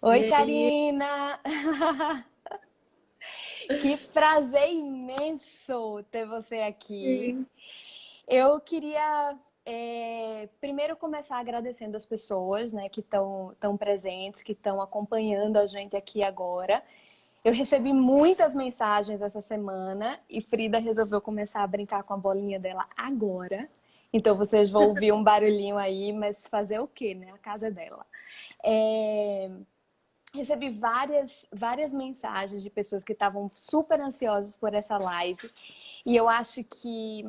E Oi, aí? Karina! Que prazer imenso ter você aqui. Sim. Eu queria primeiro começar agradecendo as pessoas, né, que estão presentes, que estão acompanhando a gente aqui agora. Eu recebi muitas mensagens essa semana e Frida resolveu começar a brincar com a bolinha dela agora. Então vocês vão ouvir um barulhinho aí, mas fazer o quê, né? A casa é dela. É, Recebi várias mensagens de pessoas que estavam super ansiosas por essa live. E eu acho que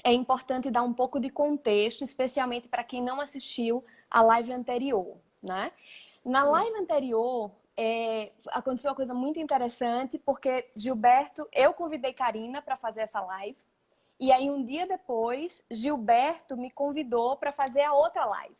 é importante dar um pouco de contexto, especialmente para quem não assistiu a live anterior, né? Na live anterior, aconteceu uma coisa muito interessante, porque Gilberto, eu convidei Karina para fazer essa live, e aí um dia depois, Gilberto me convidou para fazer a outra live.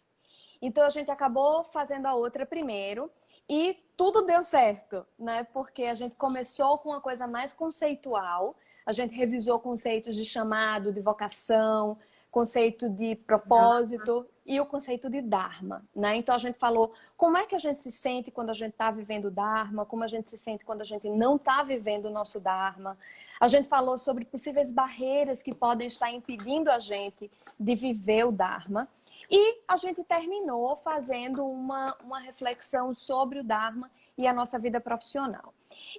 Então a gente acabou fazendo a outra primeiro e tudo deu certo, né? Porque a gente começou com uma coisa mais conceitual, a gente revisou conceitos de chamado, de vocação, conceito de propósito e o conceito de Dharma, né? Então a gente falou como é que a gente se sente quando a gente está vivendo o Dharma, como a gente se sente quando a gente não está vivendo o nosso Dharma. A gente falou sobre possíveis barreiras que podem estar impedindo a gente de viver o Dharma. E a gente terminou fazendo uma reflexão sobre o Dharma e a nossa vida profissional.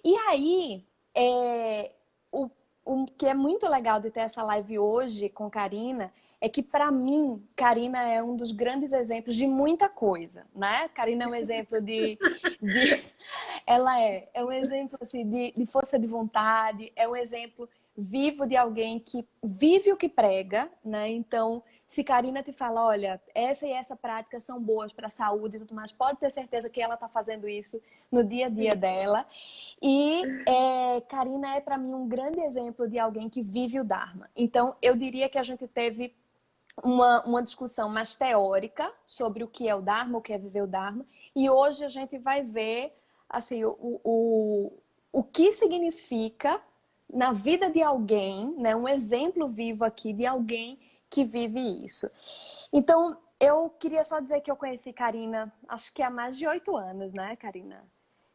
E aí, o, o que é muito legal de ter essa live hoje com Karina é que, para mim, Karina é um dos grandes exemplos de muita coisa, né? Karina é um exemplo de ela é um exemplo assim, de força de vontade, é um exemplo vivo de alguém que vive o que prega, né? Então, se Karina te fala, olha, essa e essa prática são boas para a saúde e tudo mais, pode ter certeza que ela está fazendo isso no dia a dia dela. E Karina é para mim um grande exemplo de alguém que vive o Dharma. Então, eu diria que a gente teve uma discussão mais teórica sobre o que é o Dharma, o que é viver o Dharma, e hoje a gente vai ver assim, o que significa na vida de alguém, né, um exemplo vivo aqui de alguém que vive isso. Então, eu queria só dizer que eu conheci Karina, acho que há mais de 8 anos, né, Karina?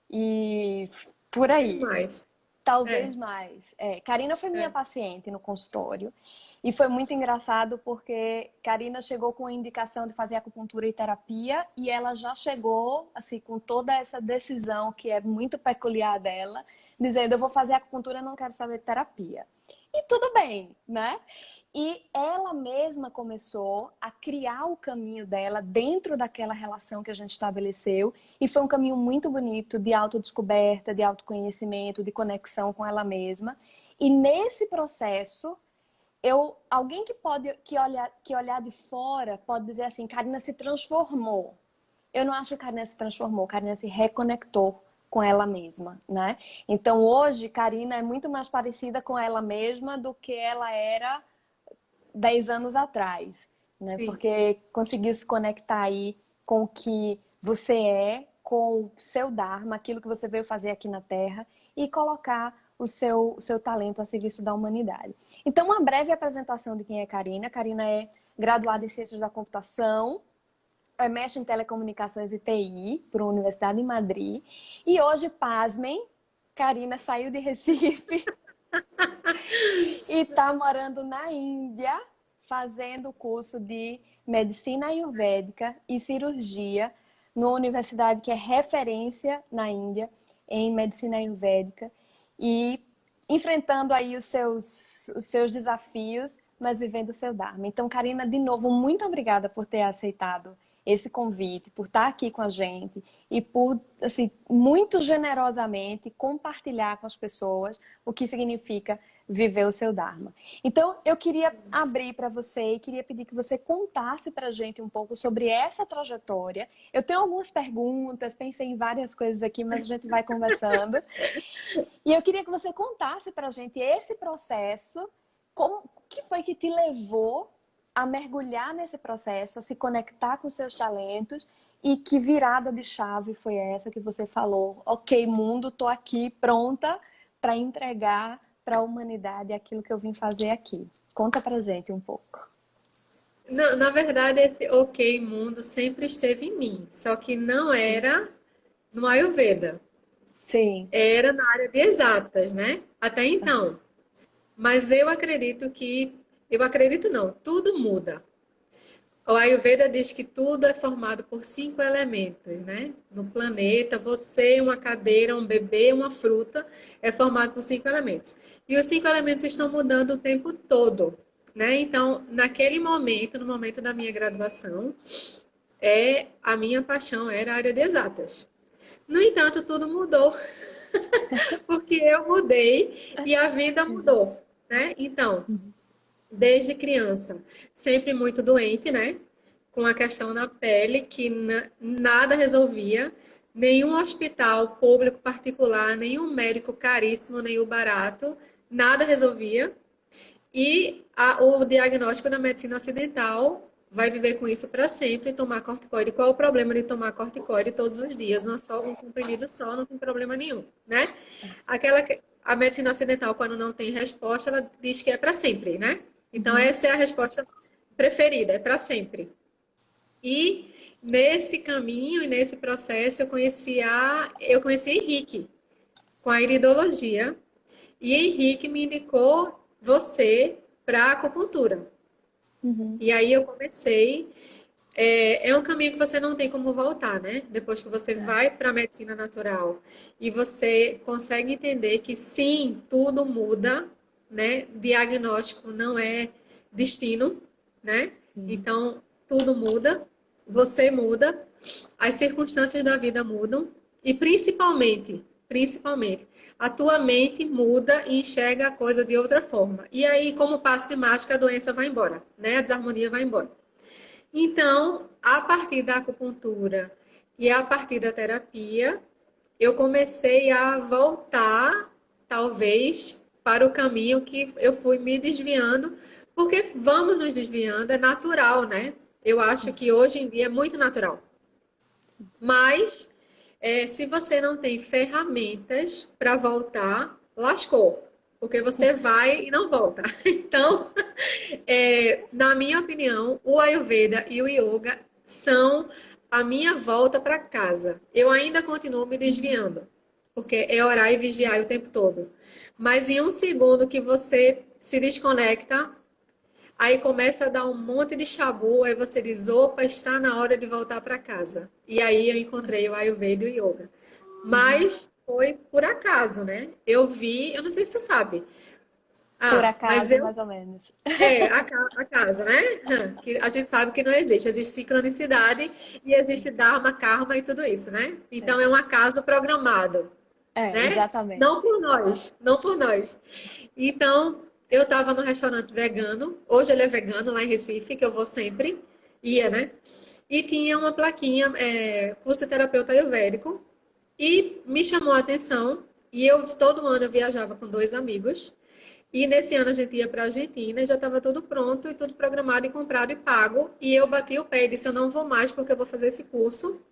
E por Tem aí. mais. Talvez É, mais. Karina foi minha é. paciente no consultório e foi muito engraçado porque Karina chegou com a indicação de fazer acupuntura e terapia e ela já chegou assim com toda essa decisão que é muito peculiar dela, dizendo eu vou fazer acupuntura, não quero saber de terapia. E tudo bem, né? E ela mesma começou a criar o caminho dela dentro daquela relação que a gente estabeleceu. E foi um caminho muito bonito de autodescoberta, de autoconhecimento, de conexão com ela mesma. E nesse processo, alguém que olhar de fora pode dizer assim, Karina se transformou. Eu não acho que Karina se transformou, Karina se reconectou com ela mesma, né? Então hoje, Karina é muito mais parecida com ela mesma do que ela era 10 anos atrás, né? Sim. Porque conseguiu se conectar aí com o que você é, com o seu Dharma, aquilo que você veio fazer aqui na Terra e colocar o seu talento a serviço da humanidade. Então, uma breve apresentação de quem é Karina. Karina é graduada em Ciências da Computação, é mestre em Telecomunicações e TI por uma universidade em Madrid. E hoje, pasmem, Karina saiu de Recife e está morando na Índia, fazendo o curso de Medicina Ayurvédica e Cirurgia numa universidade que é referência na Índia em Medicina Ayurvédica e enfrentando aí os seus desafios, mas vivendo o seu Dharma. Então, Karina, de novo, muito obrigada por ter aceitado esse convite, por estar aqui com a gente e por, assim, muito generosamente compartilhar com as pessoas o que significa viver o seu Dharma. Então, eu queria abrir para você e queria pedir que você contasse para a gente um pouco sobre essa trajetória. Eu tenho algumas perguntas, pensei em várias coisas aqui, mas a gente vai conversando. E eu queria que você contasse para a gente esse processo, como que foi que te levou a mergulhar nesse processo, a se conectar com seus talentos e que virada de chave foi essa que você falou, ok, mundo, tô aqui pronta para entregar para a humanidade aquilo que eu vim fazer aqui. Conta pra gente um pouco. Na verdade, esse ok mundo sempre esteve em mim, só que não Sim. era no Ayurveda. Sim. Era na área de exatas, né? Até então. Mas eu acredito não, tudo muda. O Ayurveda diz que tudo é formado por 5 elementos, né? No Sim. planeta, você, uma cadeira, um bebê, uma fruta, é formado por 5 elementos. E os 5 elementos estão mudando o tempo todo, né? Então, naquele momento, no momento da minha graduação, a minha paixão era a área de exatas. No entanto, tudo mudou, porque eu mudei e a vida mudou, né? Então, Uhum. desde criança, sempre muito doente, né? Com a questão na pele que nada resolvia, nenhum hospital público particular, nenhum médico caríssimo, nenhum barato, nada resolvia. E o diagnóstico da medicina ocidental vai viver com isso para sempre, tomar corticoide. Qual o problema de tomar corticoide todos os dias? Um comprimido só, não tem problema nenhum, né? A medicina ocidental, quando não tem resposta, ela diz que é para sempre, né? Então, Uhum. essa é a resposta preferida, é para sempre. E nesse caminho e nesse processo, eu conheci Henrique, com a iridologia, e Henrique me indicou você para a acupuntura. Uhum. E aí eu comecei. É um caminho que você não tem como voltar, né? Depois que você É. vai para a medicina natural e você consegue entender que sim, tudo muda, né? Diagnóstico não é destino, né? Sim. Então, tudo muda, você muda, as circunstâncias da vida mudam e principalmente, a tua mente muda e enxerga a coisa de outra forma. E aí, como passe de mágica, a doença vai embora, né? A desarmonia vai embora. Então, a partir da acupuntura e a partir da terapia, eu comecei a voltar, talvez, para o caminho que eu fui me desviando, porque vamos nos desviando, é natural, né? Eu acho que hoje em dia é muito natural. Mas, se você não tem ferramentas para voltar, lascou. Porque você vai e não volta. Então, na minha opinião, o Ayurveda e o Yoga são a minha volta para casa. Eu ainda continuo me Uhum. desviando, porque é orar e vigiar o tempo todo. Mas em um segundo que você se desconecta, aí começa a dar um monte de chabu, aí você diz, opa, está na hora de voltar para casa. E aí eu encontrei o Ayurveda e o Yoga. Uhum. Mas foi por acaso, né? Eu não sei se tu sabe. Por Mas acaso, mais ou menos. a casa, né? Que a gente sabe que não existe. Existe sincronicidade e existe Dharma, Karma e tudo isso, né? Então É, é um acaso programado, né? exatamente. Não por nós, não por nós. Então, eu estava no restaurante vegano, hoje ele é vegano lá em Recife, que eu vou sempre, ia, né? E tinha uma plaquinha, curso de terapeuta ayurvédico, e me chamou a atenção. E todo ano eu viajava com 2 amigos. E nesse ano a gente ia para a Argentina e já estava tudo pronto e tudo programado e comprado e pago. E eu bati o pé e disse: eu não vou mais porque eu vou fazer esse curso.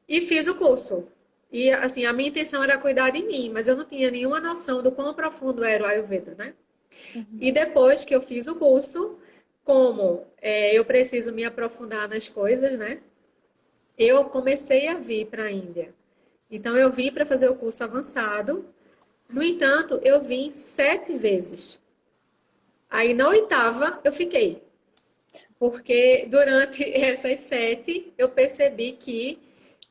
E fiz o curso. E assim, a minha intenção era cuidar de mim, mas eu não tinha nenhuma noção do quão profundo era o Ayurveda, né? Uhum. E depois que eu fiz o curso, como eu preciso me aprofundar nas coisas, né? Eu comecei a vir para a Índia. Então eu vim para fazer o curso avançado. No entanto, eu vim 7 vezes. Aí na oitava eu fiquei, porque durante essas 7 eu percebi que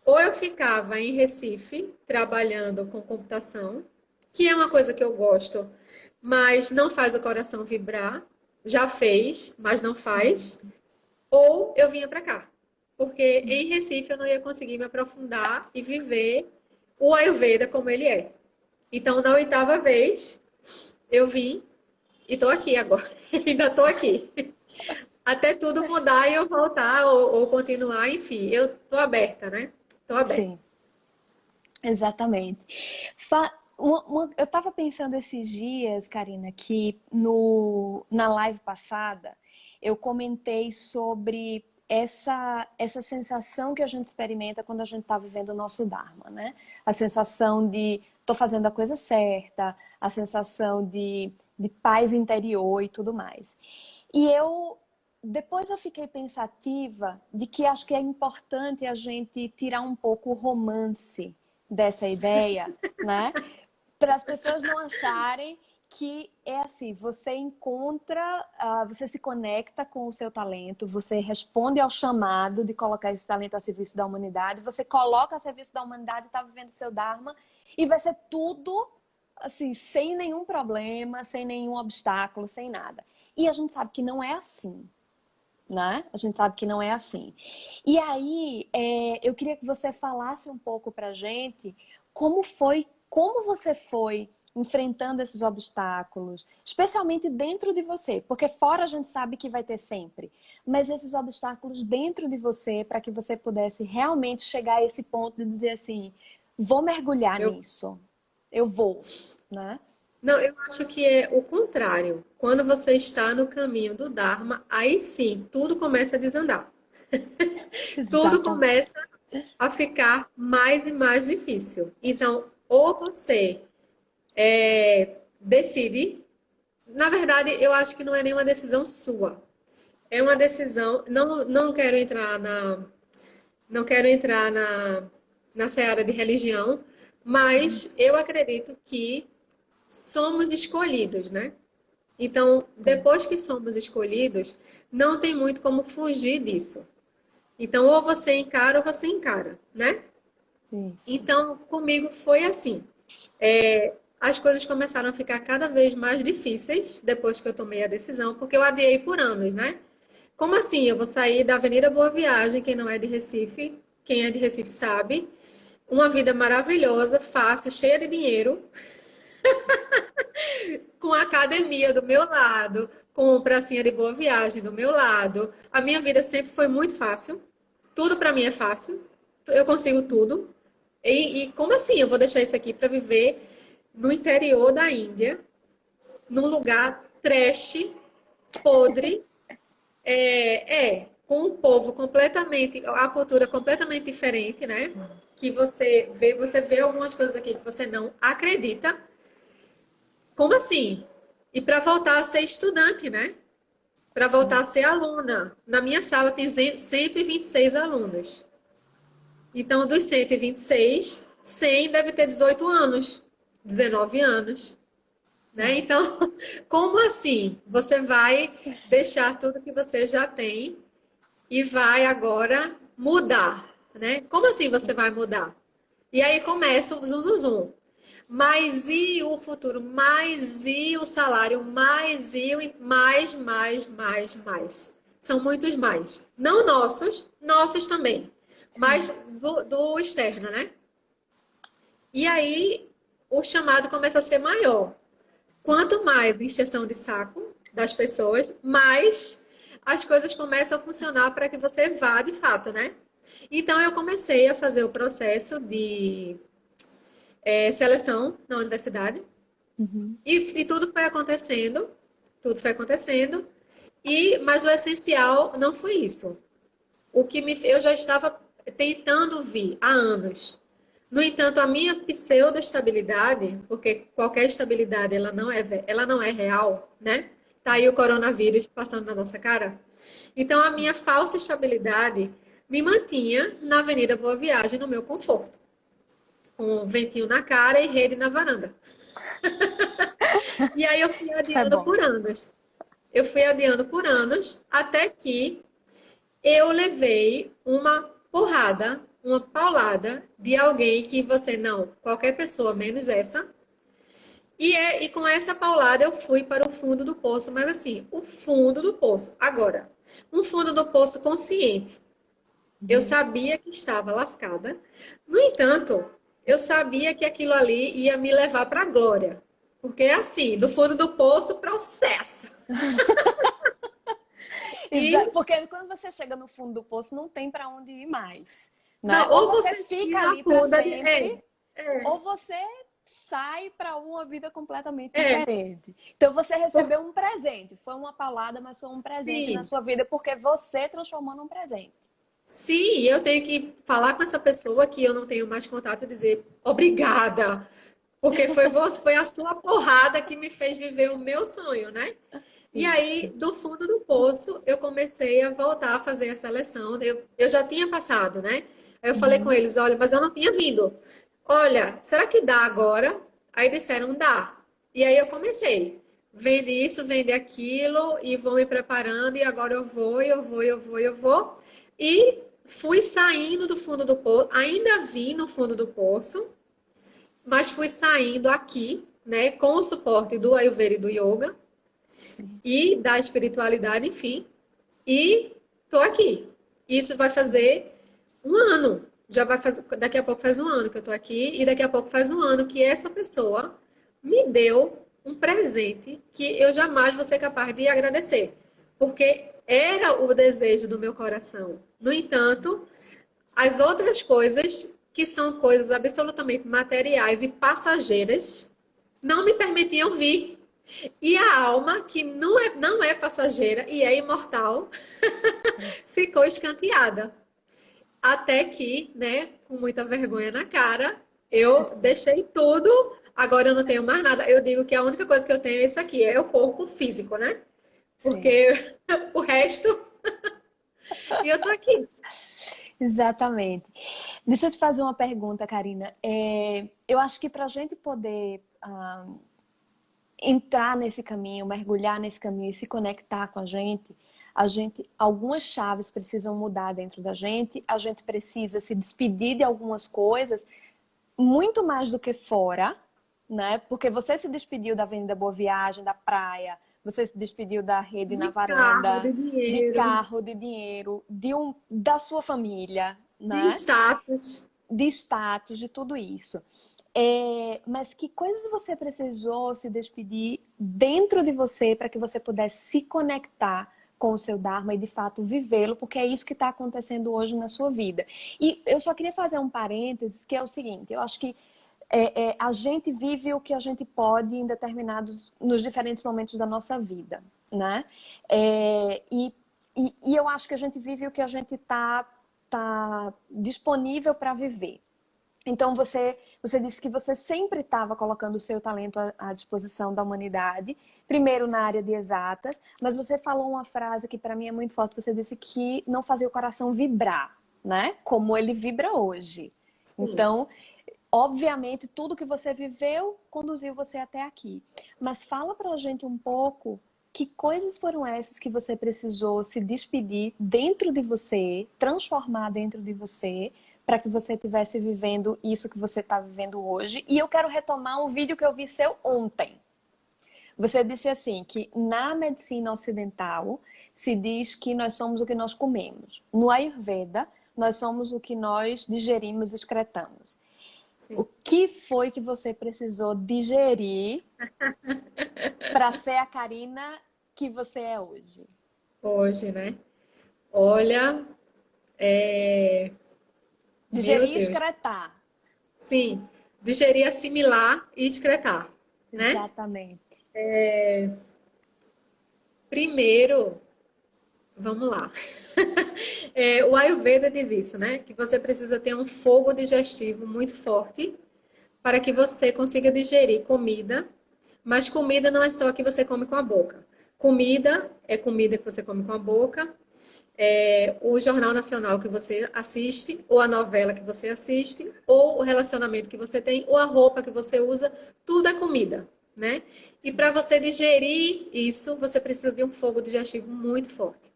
ou eu ficava em Recife trabalhando com computação, que é uma coisa que eu gosto, mas não faz o coração vibrar, já fez, mas não faz, ou eu vinha para cá, porque em Recife eu não ia conseguir me aprofundar e viver o Ayurveda como ele é. Então na oitava vez eu vim e estou aqui agora, ainda estou aqui. Até tudo mudar e eu voltar ou continuar, enfim, eu tô aberta, né? Tô aberta. Sim, exatamente. Eu estava pensando esses dias, Karina, que na live passada eu comentei sobre essa sensação que a gente experimenta quando a gente está vivendo o nosso Dharma, né? A sensação de estou fazendo a coisa certa, a sensação de paz interior e tudo mais. E depois eu fiquei pensativa de que acho que é importante a gente tirar um pouco o romance dessa ideia, né? Para as pessoas não acharem que é assim, você encontra, você se conecta com o seu talento, você responde ao chamado de colocar esse talento a serviço da humanidade, você coloca a serviço da humanidade, está vivendo o seu Dharma, e vai ser tudo assim, sem nenhum problema, sem nenhum obstáculo, sem nada. E a gente sabe que não é assim, né? A gente sabe que não é assim. E aí, eu queria que você falasse um pouco pra gente como você foi enfrentando esses obstáculos, especialmente dentro de você, porque fora a gente sabe que vai ter sempre, mas esses obstáculos dentro de você, para que você pudesse realmente chegar a esse ponto de dizer assim, vou mergulhar Eu, nisso, eu vou, né? não, eu acho que é o contrário. Quando você está no caminho do Dharma, aí sim, tudo começa a desandar. Tudo Exatamente. começa a ficar mais e mais difícil. Então, ou você decide, na verdade, eu acho que não é nenhuma decisão sua. É uma decisão, não quero entrar na seara de religião, mas eu acredito que somos escolhidos, né? Então, depois que somos escolhidos, não tem muito como fugir disso. Então, ou você encara ou você encara, né? Isso. Então, comigo foi assim. As coisas começaram a ficar cada vez mais difíceis depois que eu tomei a decisão, porque eu adiei por anos, né? Como assim? Eu vou sair da Avenida Boa Viagem, quem não é de Recife, quem é de Recife sabe, uma vida maravilhosa, fácil, cheia de dinheiro, com a academia do meu lado, com pracinha de Boa Viagem do meu lado. A minha vida sempre foi muito fácil. Tudo para mim é fácil. Eu consigo tudo. E como assim? Eu vou deixar isso aqui para viver no interior da Índia, num lugar trash, podre, com um povo completamente, a cultura completamente diferente, né? Que você vê algumas coisas aqui que você não acredita. Como assim? E para voltar a ser estudante, né? Para voltar a ser aluna. Na minha sala tem 126 alunos. Então, dos 126, 100 deve ter 18 anos, 19 anos. Né? Então, como assim? Você vai deixar tudo que você já tem e vai agora mudar, né? Como assim você vai mudar? E aí começa o zum, zum, zum. Mas e o futuro? Mais e o salário? Mais e mais. São muitos mais. Não nossos, nossos também, mas do externo, né? E aí o chamado começa a ser maior. Quanto mais encheção de saco das pessoas, mais as coisas começam a funcionar para que você vá de fato, né? Então eu comecei a fazer o processo de seleção na universidade Uhum. e tudo foi acontecendo, mas o essencial não foi isso. Eu já estava tentando vir há anos. No entanto, a minha pseudo-estabilidade, porque qualquer estabilidade ela não é real, né? Tá aí o coronavírus passando na nossa cara. Então, a minha falsa estabilidade me mantinha na Avenida Boa Viagem, no meu conforto, com um ventinho na cara e rede na varanda. E aí eu fui Isso é adiando bom. por anos. Eu fui adiando por anos, até que eu levei uma porrada, uma paulada de alguém que você não, qualquer pessoa menos essa. E com essa paulada eu fui para o fundo do poço, mas assim, o fundo do poço. Agora, um fundo do poço consciente. Eu sabia que estava lascada. No entanto, eu sabia que aquilo ali ia me levar para a glória. Porque é assim, do fundo do poço para o sucesso. E Porque quando você chega no fundo do poço, não tem para onde ir mais, né? não, Ou ou você você fica tira a ali para funda sempre, ou você sai para uma vida completamente é, diferente. Então você recebeu um presente, foi uma paulada, mas foi um presente na sim. sua vida porque você transformou num presente. Sim, eu tenho que falar com essa pessoa que eu não tenho mais contato e dizer obrigada, porque foi a sua porrada que me fez viver o meu sonho, né? E Isso. aí, do fundo do poço, eu comecei a voltar a fazer a seleção. Eu já tinha passado, né? Aí eu falei com Uhum. eles, olha, mas eu não tinha vindo. olha, será que dá agora? Aí disseram, dá. E aí eu comecei. Vende isso, vende aquilo, e vou me preparando, e agora eu vou. E fui saindo do fundo do poço, ainda vi no fundo do poço, mas fui saindo aqui, né, com o suporte do Ayurveda e do Yoga, Sim. e da espiritualidade, enfim, e tô aqui. Isso vai fazer um ano. Já vai fazer, daqui a pouco faz um ano que eu tô aqui e daqui a pouco faz um ano que essa pessoa me deu um presente que eu jamais vou ser capaz de agradecer, porque era o desejo do meu coração. No entanto, as outras coisas que são coisas absolutamente materiais e passageiras não me permitiam vir. E a alma, que não é passageira e é imortal, ficou escanteada. Até que, né, com muita vergonha na cara, eu deixei tudo. Agora eu não tenho mais nada. Eu digo que a única coisa que eu tenho é isso aqui, é o corpo físico, né? Sim. Porque o resto. E eu tô aqui. Exatamente. Deixa eu te fazer uma pergunta, Karina. Eu acho que para a gente poder entrar nesse caminho, mergulhar nesse caminho e se conectar com algumas chaves precisam mudar dentro da gente, a gente precisa se despedir de algumas coisas, muito mais do que fora, né? Porque você se despediu da Avenida Boa Viagem, da praia, você se despediu da rede na De carro, varanda, de de dinheiro, carro, de dinheiro, da sua família, de né? status. De status, de tudo isso. Mas que coisas você precisou se despedir dentro de você para que você pudesse se conectar com o seu Dharma e de fato vivê-lo, porque é isso que está acontecendo hoje na sua vida. E eu só queria fazer um parênteses, que é o seguinte, eu acho que a gente vive o que a gente pode em nos diferentes momentos da nossa vida, né? E eu acho que a gente vive o que a gente tá disponível para viver. Então, você disse que você sempre estava colocando o seu talento à disposição da humanidade, primeiro na área de exatas, mas você falou uma frase que para mim é muito forte. Você disse que não fazia o coração vibrar, né? Como ele vibra hoje. Sim. Então, obviamente, tudo que você viveu conduziu você até aqui. Mas fala pra gente um pouco que coisas foram essas que você precisou se despedir dentro de você, transformar dentro de você, para que você estivesse vivendo isso que você está vivendo hoje. E eu quero retomar um vídeo que eu vi seu ontem. Você disse assim, que na medicina ocidental se diz que nós somos o que nós comemos. No Ayurveda, nós somos o que nós digerimos e excretamos. O Sim. que foi que você precisou digerir para ser a Karina que você é hoje? Hoje, né? Olha, meu Digerir e Deus. excretar. Sim, digerir, assimilar e excretar, né? Exatamente. Primeiro, vamos lá. O Ayurveda diz isso, né? Que você precisa ter um fogo digestivo muito forte para que você consiga digerir comida. Mas comida não é só a que você come com a boca. Comida é comida que você come com a boca. O jornal nacional que você assiste, ou a novela que você assiste, ou o relacionamento que você tem, ou a roupa que você usa, tudo é comida, né? E para você digerir isso, você precisa de um fogo digestivo muito forte.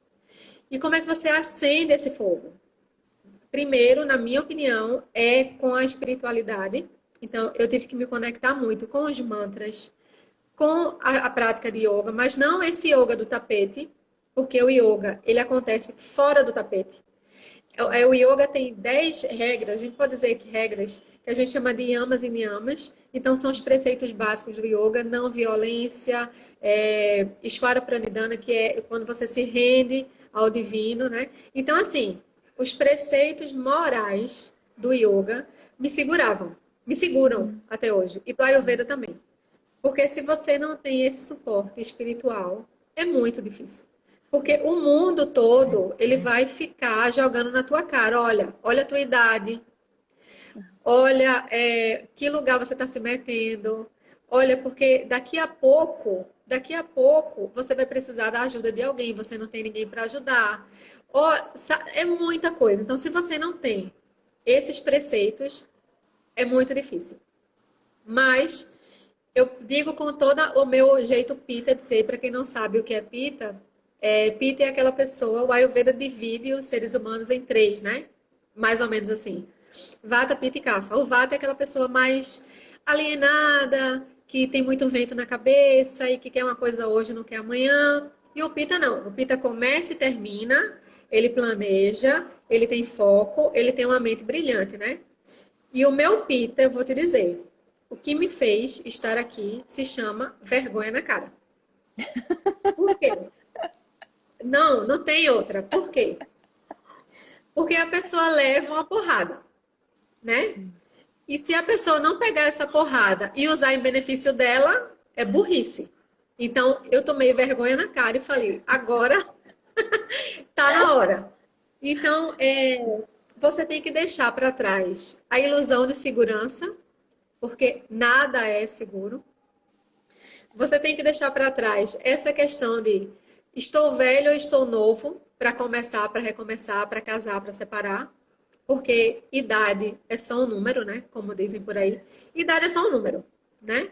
E como é que você acende esse fogo? Primeiro, na minha opinião, é com a espiritualidade. Então, eu tive que me conectar muito com os mantras, com a prática de yoga, mas não esse yoga do tapete, porque o yoga, ele acontece fora do tapete. O yoga tem 10 regras, a gente pode dizer que regras que a gente chama de yamas e niyamas. Então, são os preceitos básicos do yoga: não violência, Ishvara Pranidhana, que é quando você se rende ao divino, né? Então, assim, os preceitos morais do yoga me seguram até hoje, e do Ayurveda também. Porque se você não tem esse suporte espiritual, é muito difícil. Porque o mundo todo, ele vai ficar jogando na tua cara, olha a tua idade, olha que lugar você está se metendo, olha, porque daqui a pouco, você vai precisar da ajuda de alguém, você não tem ninguém para ajudar. É muita coisa. Então, se você não tem esses preceitos, é muito difícil. Mas eu digo com todo o meu jeito pita de ser, para quem não sabe o que é pita, pita é aquela pessoa, o Ayurveda divide os seres humanos em três, né? Mais ou menos assim. Vata, Pitta e Kapha. O Vata é aquela pessoa mais alienada, que tem muito vento na cabeça e que quer uma coisa hoje e não quer amanhã. E o Pitta não. O Pitta começa e termina, ele planeja, ele tem foco, ele tem uma mente brilhante, né? E o meu Pitta, eu vou te dizer, o que me fez estar aqui se chama vergonha na cara. Por quê? Não, não tem outra. Por quê? Porque a pessoa leva uma porrada, né? E se a pessoa não pegar essa porrada e usar em benefício dela, é burrice. Então, eu tomei vergonha na cara e falei, agora tá na hora. Então, você tem que deixar para trás a ilusão de segurança, porque nada é seguro. Você tem que deixar para trás essa questão de estou velho ou estou novo para começar, para recomeçar, para casar, para separar. Porque idade é só um número, né? Como dizem por aí. Idade é só um número, né?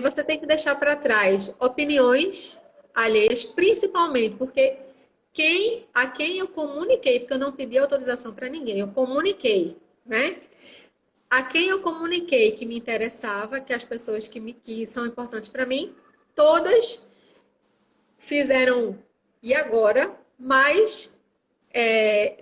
Você tem que deixar para trás opiniões alheias, principalmente porque a quem eu comuniquei, porque eu não pedi autorização para ninguém, eu comuniquei, né? A quem eu comuniquei que me interessava, que as pessoas que são importantes para mim, todas fizeram, e agora, mas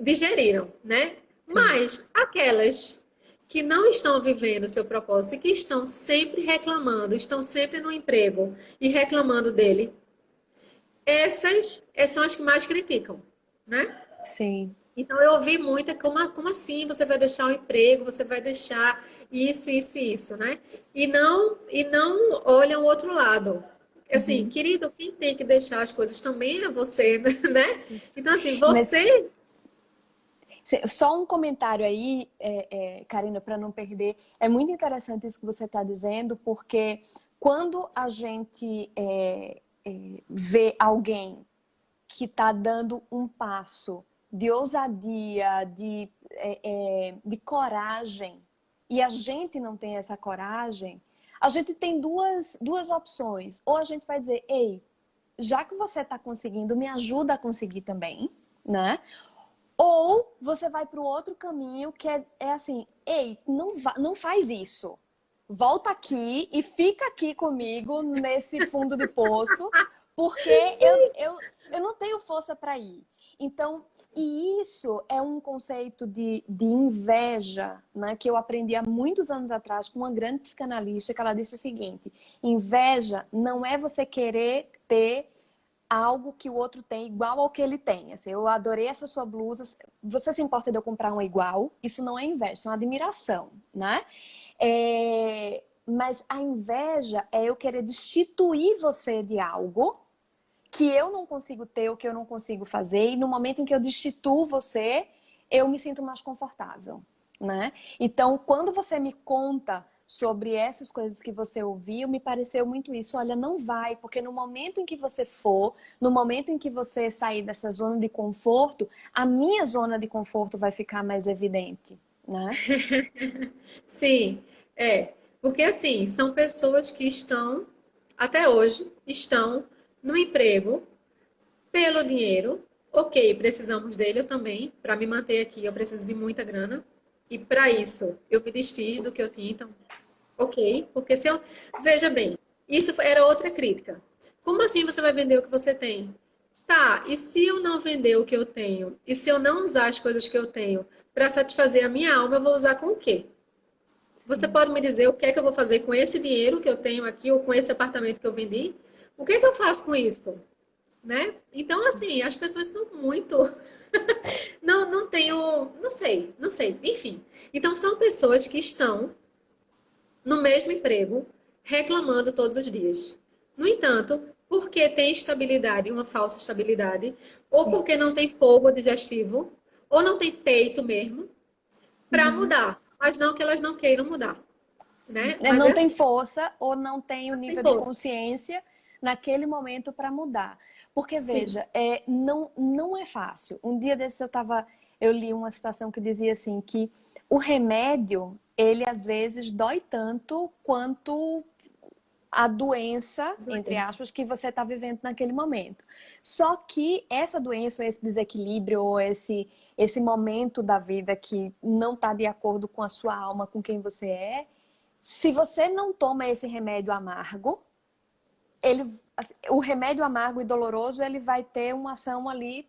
digeriram, né? Mas aquelas que não estão vivendo o seu propósito e que estão sempre reclamando, estão sempre no emprego e reclamando dele, essas são as que mais criticam, né? Sim. Então eu ouvi muita, como assim você vai deixar o emprego, você vai deixar isso, isso e isso, né? E não olham o outro lado. Assim, querido, quem tem que deixar as coisas também é você, né? Então, assim, Mas você. só um comentário aí, Karina, para não perder. É muito interessante isso que você está dizendo, porque quando a gente vê alguém que está dando um passo de ousadia, de coragem, e a gente não tem essa coragem, a gente tem duas opções. Ou a gente vai dizer, ei, já que você está conseguindo, me ajuda a conseguir também, né? Ou você vai para o outro caminho que é assim, ei, não faz isso. Volta aqui e fica aqui comigo nesse fundo de poço, porque eu não tenho força para ir. Então, e isso é um conceito de inveja, né, que eu aprendi há muitos anos atrás com uma grande psicanalista, que ela disse o seguinte: inveja não é você querer ter algo que o outro tem igual ao que ele tem. Assim, eu adorei essa sua blusa. Você se importa de eu comprar uma igual? Isso não é inveja, isso é uma admiração, né? Mas a inveja é eu querer destituir você de algo que eu não consigo ter, ou que eu não consigo fazer, e no momento em que eu destituo você, eu me sinto mais confortável, né? Então, quando você me conta sobre essas coisas que você ouviu, me pareceu muito isso. Olha, não vai, porque no momento em que você for, no momento em que você sair dessa zona de conforto, a minha zona de conforto vai ficar mais evidente, né? Sim, porque assim, são pessoas que estão, até hoje, estão no emprego pelo dinheiro. Ok, precisamos dele, eu também. Para me manter aqui, eu preciso de muita grana. E para isso, eu me desfiz do que eu tinha, então, ok. Porque se eu. Veja bem, isso era outra crítica. Como assim você vai vender o que você tem? Tá, e se eu não vender o que eu tenho? E se eu não usar as coisas que eu tenho para satisfazer a minha alma, eu vou usar com o quê? Você pode me dizer o que é que eu vou fazer com esse dinheiro que eu tenho aqui ou com esse apartamento que eu vendi? O que é que eu faço com isso? Né? Então, assim, as pessoas são muito. Não tenho. Não sei. Enfim. Então, são pessoas que estão no mesmo emprego, reclamando todos os dias. No entanto, porque tem estabilidade, uma falsa estabilidade, ou porque não tem fogo digestivo, ou não tem peito mesmo, para mudar. Mas não que elas não queiram mudar. Né? Mas Não é tem assim, força ou não tem o não tem nível de força. consciência naquele momento para mudar. Porque, Sim. veja, não é fácil. Um dia desses eu li uma citação que dizia assim, que o remédio ele às vezes dói tanto quanto a doença, entre aspas, que você está vivendo naquele momento. Só que essa doença, ou esse desequilíbrio, ou esse momento da vida que não está de acordo com a sua alma, com quem você é, se você não toma esse remédio amargo, o remédio amargo e doloroso, ele vai ter uma ação ali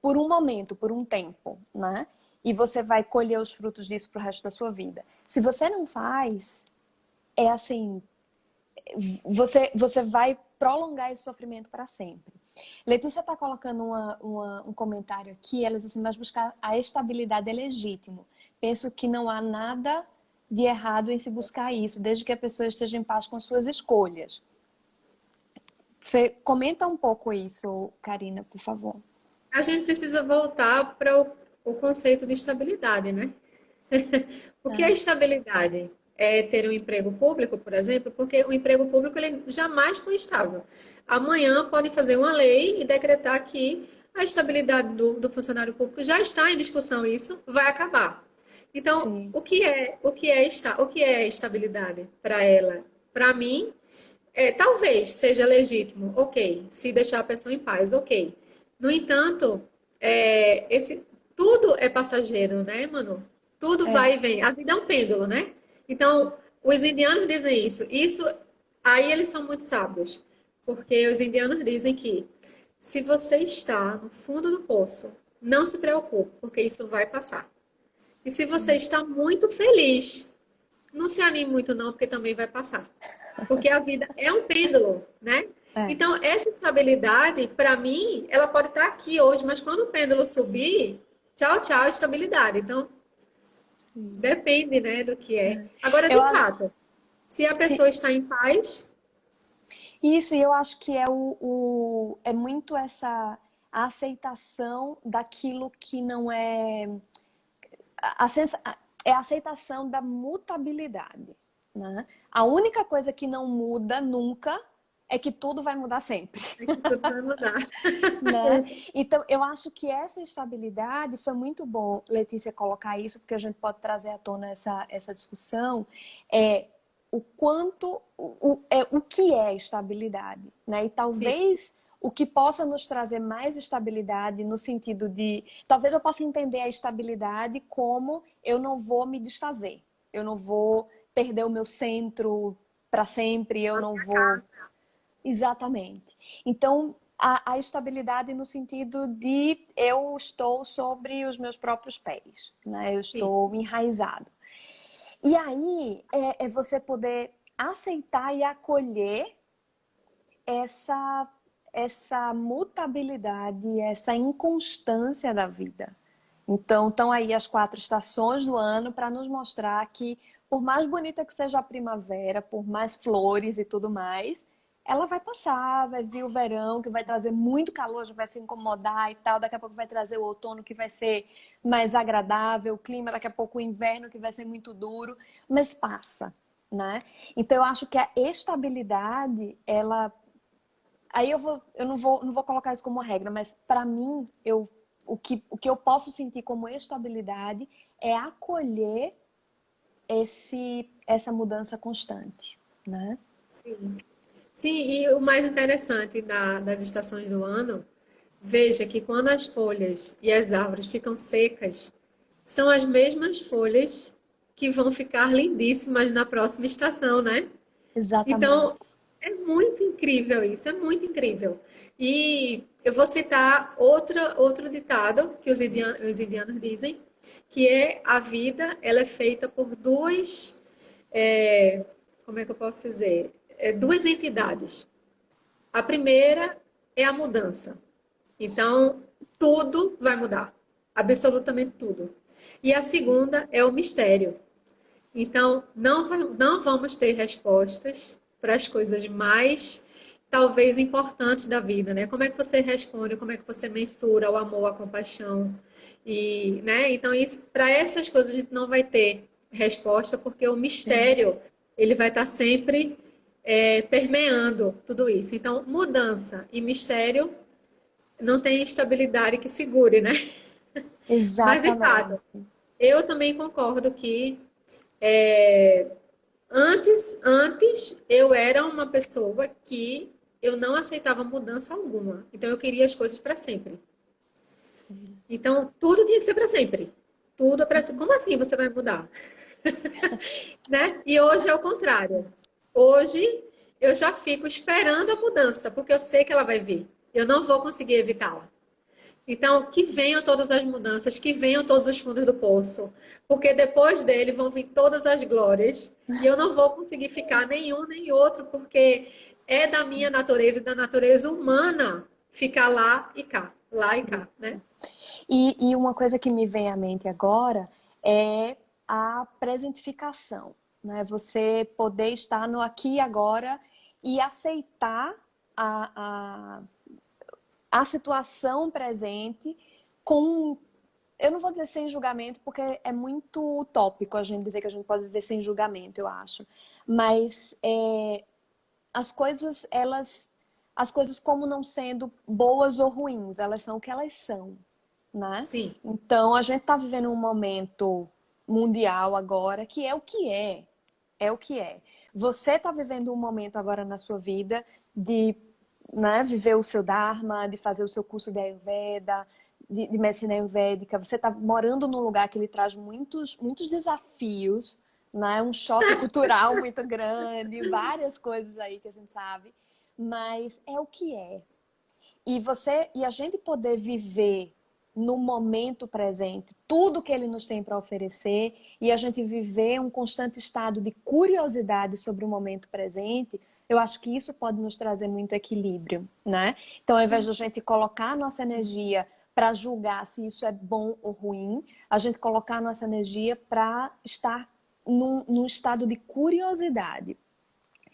por um momento, por um tempo, né? E você vai colher os frutos disso pro resto da sua vida. Se você não faz, é assim, você vai prolongar esse sofrimento para sempre. Letícia está colocando um comentário aqui, ela diz assim, mas buscar a estabilidade é legítimo. Penso que não há nada de errado em se buscar isso, desde que a pessoa esteja em paz com suas escolhas. Você comenta um pouco isso, Karina, por favor. A gente precisa voltar para o conceito de estabilidade, né? O que é estabilidade? É ter um emprego público, por exemplo, porque o emprego público ele jamais foi estável. Amanhã podem fazer uma lei e decretar que a estabilidade do funcionário público já está em discussão, isso vai acabar. Então, Sim. o que é estabilidade para ela? Para mim, talvez seja legítimo, ok, se deixar a pessoa em paz, ok. No entanto, tudo é passageiro, né, Manu? Tudo É. vai e vem. A vida é um pêndulo, né? Então, os indianos dizem isso. Aí eles são muito sábios, porque os indianos dizem que se você está no fundo do poço, não se preocupe, porque isso vai passar. E se você está muito feliz, não se anime muito não, porque também vai passar. Porque a vida é um pêndulo, né? É. Então, essa estabilidade, para mim, ela pode estar aqui hoje, mas quando o pêndulo subir, tchau, tchau, estabilidade. Então, depende, né, do que é. Agora, Eu de acho, fato, se a pessoa está em paz, isso, e eu acho que é muito essa a aceitação daquilo que não é é a aceitação da mutabilidade, né? A única coisa que não muda nunca é que tudo vai mudar sempre. é que tudo vai mudar. Né? Então, eu acho que essa estabilidade foi muito bom, Letícia, colocar isso, porque a gente pode trazer à tona essa discussão, o quanto, o que é estabilidade, né? E Sim, talvez o que possa nos trazer mais estabilidade no sentido de, talvez eu possa entender a estabilidade como eu não vou me desfazer, eu não vou perder o meu centro para sempre, eu não vou... Exatamente. Então, a estabilidade no sentido de eu estou sobre os meus próprios pés, né? Eu sim. estou enraizado. E aí é você poder aceitar e acolher essa mutabilidade, essa inconstância da vida. Então, estão aí as 4 estações do ano para nos mostrar que, por mais bonita que seja a primavera, por mais flores e tudo mais, ela vai passar, vai vir o verão, que vai trazer muito calor, já vai se incomodar e tal. Daqui a pouco vai trazer o outono, que vai ser mais agradável, o clima, daqui a pouco o inverno, que vai ser muito duro, mas passa, né? Então, eu acho que a estabilidade, ela... Aí eu não vou colocar isso como regra, mas para mim, o que eu posso sentir como estabilidade é acolher essa mudança constante, né? Sim. Sim, e o mais interessante das estações do ano, veja que quando as folhas e as árvores ficam secas, são as mesmas folhas que vão ficar lindíssimas na próxima estação, né? Então, Exatamente. é muito incrível isso, é muito incrível. E eu vou citar outro ditado que os indianos dizem, que é a vida, ela é feita por como é que eu posso dizer? Duas entidades. A primeira é a mudança. Então, tudo vai mudar, absolutamente tudo. E a segunda é o mistério. Então, não vamos ter respostas para as coisas mais, talvez, importantes da vida, né? Como é que você responde, como é que você mensura o amor, a compaixão. E, né? Então, para essas coisas a gente não vai ter resposta, porque o Sim. mistério, ele vai estar sempre permeando tudo isso. Então, mudança e mistério não tem estabilidade que segure, né? Mas, de fato, Exatamente. eu também concordo que Antes eu era uma pessoa que eu não aceitava mudança alguma. Então eu queria as coisas para sempre. Então tudo tinha que ser para sempre. Tudo é para sempre. Como assim você vai mudar? Né? E hoje é o contrário. Hoje eu já fico esperando a mudança, porque eu sei que ela vai vir. Eu não vou conseguir evitá-la. Então, que venham todas as mudanças, que venham todos os fundos do poço, porque depois dele vão vir todas as glórias e eu não vou conseguir ficar nenhum nem outro, porque é da minha natureza e da natureza humana ficar lá e cá, né? E uma coisa que me vem à mente agora é a presentificação, né? Você poder estar no aqui e agora e aceitar a, a situação presente com, eu não vou dizer sem julgamento, porque é muito utópico a gente dizer que a gente pode viver sem julgamento, eu acho. Mas as coisas, as coisas como não sendo boas ou ruins, elas são o que elas são, né? Sim, Então, a gente está vivendo um momento mundial agora que é o que é. É o que é. Você está vivendo um momento agora na sua vida de, né, viver o seu Dharma, de fazer o seu curso de Ayurveda, de medicina ayurvédica. Você está morando num lugar que ele traz muitos desafios, né? Um choque cultural muito grande, várias coisas aí que a gente sabe. Mas é o que é. E a gente poder viver no momento presente tudo que ele nos tem para oferecer e a gente viver um constante estado de curiosidade sobre o momento presente, eu acho que isso pode nos trazer muito equilíbrio, né? Então, ao invés sim, de a gente colocar a nossa energia para julgar se isso é bom ou ruim, a gente colocar a nossa energia para estar num estado de curiosidade.